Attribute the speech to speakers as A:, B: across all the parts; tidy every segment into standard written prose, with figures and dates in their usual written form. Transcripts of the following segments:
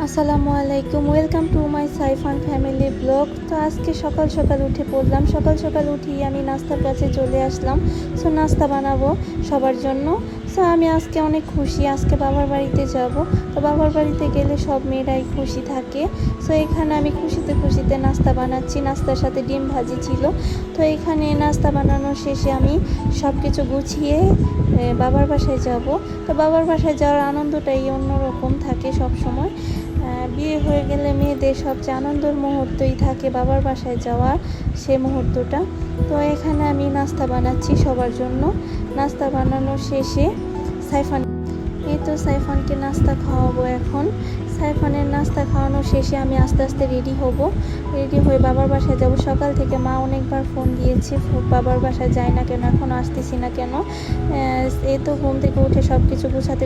A: আসসালামু আলাইকুম, welcome to my Saifan family blog. তো আজকে সকাল সকাল উঠে পড়লাম। সকাল সকাল উঠেই আমি নাস্তার কাছে চলে আসলাম। সো নাস্তা বানাবো সবার জন্য। সো আমি আজকে অনেক খুশি, আজকে বাবার বাড়িতে যাব। তো বাবার বাড়িতে গেলে সব মেয়েরাই খুশি থাকে। সো এখানে আমি খুশিতে খুশিতে নাস্তা বানাচ্ছি। নাস্তার সাথে ডিম ভাজি ছিল। তো এখানে নাস্তা বানানোর শেষে আমি সব কিছু গুছিয়ে বাবার বাসায় যাব। তো বাবার বাসায় যাওয়ার আনন্দটাই অন্যরকম থাকে সব সময়। বিয়ে হয়ে গেলে মেয়েদের সবচেয়ে আনন্দের মুহূর্তই থাকে বাবার বাসায় যাওয়ার, সে মুহূর্তটা। তো এখানে আমি নাস্তা বানাচ্ছি সবার জন্য। নাস্তা বানানোর শেষে সাইফানকে নাস্তা খাওয়াবো এখন। সাইফানের নাস্তা খাওয়ানো শেষে আমি আস্তে আস্তে রেডি হয়ে বাবার বাসায় যাব। সকাল থেকে মা অনেকবার ফোন দিয়েছে, বাবার বাসায় যায় না কেন, এখনও আসতেছি না কেন। এ তো ঘুম থেকে উঠে সব কিছু গুছাতে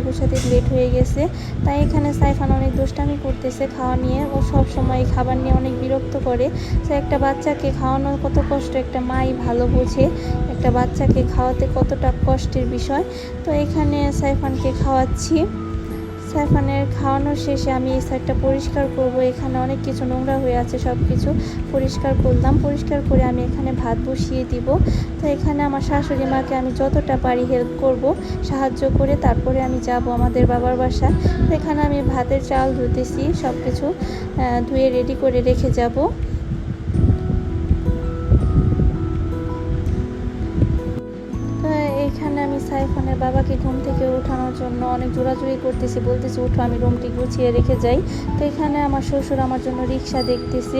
A: লেট হয়ে গেছে। তাই এখানে সাইফান অনেক দুষ্টামি করতেছে খাওয়া নিয়ে। ও সব সময় খাবার নিয়ে অনেক বিরক্ত করে। তো একটা বাচ্চাকে খাওয়ানো কত কষ্ট একটা মাই ভালো বোঝে, একটা বাচ্চাকে খাওয়াতে কতটা কষ্টের বিষয়। তো এখানে সাইফানকে খাওয়াচ্ছি। সাইফানের খাওয়ানোর শেষে আমি এই সাইডটা পরিষ্কার করব। এখানে অনেক কিছু নোংরা হয়ে আছে, সব কিছু পরিষ্কার করলাম। পরিষ্কার করে আমি এখানে ভাত বসিয়ে দিব। তো এখানে আমার শাশুড়ি মাকে আমি যতটা পারি হেল্প করব, সাহায্য করে তারপরে আমি যাব আমাদের বাবার বাসা। তো এখানে আমি ভাতের চাল ধুতেছি, সব কিছু ধুয়ে রেডি করে রেখে যাব। এখানে আমি সাইফানের বাবাকে ঘুম থেকে ওঠানোর জন্য অনেক জোরাজুরি করতেছি, বলতেছি উঠো, আমি রুমটি গুছিয়ে রেখে যাই। তো এখানে আমার শ্বশুর আমার জন্য রিক্সা দেখতেছে।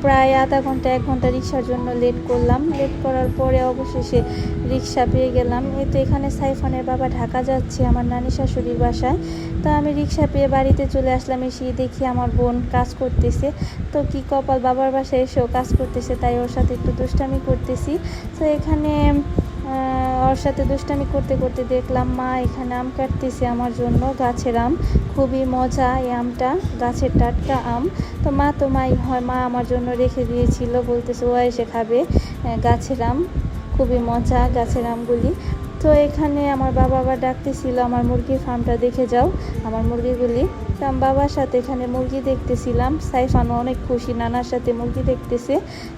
A: প্রায় আধা ঘন্টা 1 ঘন্টা রিক্সার জন্য লেট করলাম। লেট করার পরে অবশেষে রিক্সা পেয়ে গেলাম। তো এখানে সাইফানের বাবা ঢাকা যাচ্ছে আমার নানি শাশুড়ির বাসায়। তো আমি রিক্সা পেয়ে বাড়িতে চলে আসলাম। এসে দেখি আমার বোন কাজ করতেছে। তো কি কপাল, বাবার বাসায় এসেও কাজ করতেছে, তাই ওর সাথে একটু দুষ্টামি করতেছি। তো এখানে ওর সাথে দুষ্টামি করতে করতে দেখলাম মা এখানে আম কাটতেছে আমার জন্য, গাছের আম। খুবই মজা এই আমটা, গাছের টাটকা আম। তো মাই হয় মা আমার জন্য রেখে দিয়েছিল, বলতেছে ও এসে খাবে গাছের আম। খুবই মজা গাছের আমগুলি। তো এখানে আমার বাবা আবার ডাকতেছিল আমার মুরগির ফার্মটা দেখে যাও, আমার মুরগিগুলি। তো আমি বাবার সাথে এখানে মুরগি দেখতেছিলাম। সাইফানও অনেক খুশি, নানার সাথে মুরগি দেখতেছে।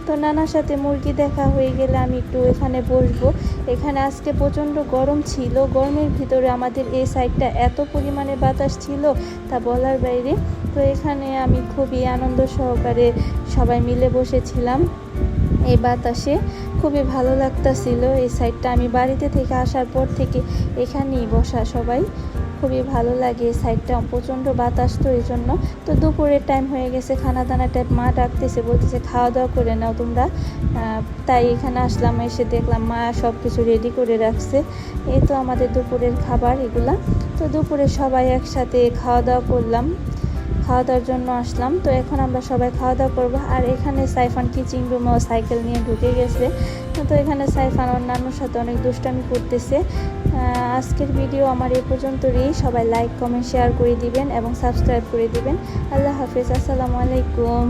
A: তো নানার সাথে মুরগি দেখা হয়ে গেলে আমি একটু এখানে বসবো। এখানে আজকে প্রচণ্ড গরম ছিল। গরমের ভিতরে আমাদের এই সাইডটা এত পরিমাণে বাতাস ছিল তা বলার বাইরে। তো এখানে আমি খুবই আনন্দ সহকারে সবাই মিলে বসেছিলাম এই বাতাসে। খুবই ভালো লাগতাছিল এই সাইডটা। আমি বাড়িতে থেকে আসার পর থেকে এখানেই বসা সবাই। খুবই ভালো লাগে এই সাইডটা, প্রচণ্ড বাতাস তো এই জন্য। তো দুপুরের টাইম হয়ে গেছে, খানা দানা টাইপ মা ডাকতেছে, বলতেছে খাওয়া দাওয়া করে নাও তোমরা। তাই এখানে আসলাম, এসে দেখলাম মা সব কিছু রেডি করে রাখছে। এই তো আমাদের দুপুরের খাবার এগুলা। তো দুপুরে সবাই একসাথে খাওয়া দাওয়া করলাম, খাওয়া দাওয়ার জন্য আসলাম। তো এখন আমরা সবাই খাওয়া দাওয়া করবো। আর এখানে সাইফান কিচিং রুমে সাইকেল নিয়ে ঢুকে গেছে। তো এখানে সাইফান ওর নানুর সাথে অনেক দুষ্টামি করতেছে। আজকের ভিডিও আমার এই পর্যন্তই। সবাই লাইক কমেন্ট শেয়ার করে দিবেন এবং সাবস্ক্রাইব করে দিবেন। আল্লাহ হাফেজ, আসসালামু আলাইকুম।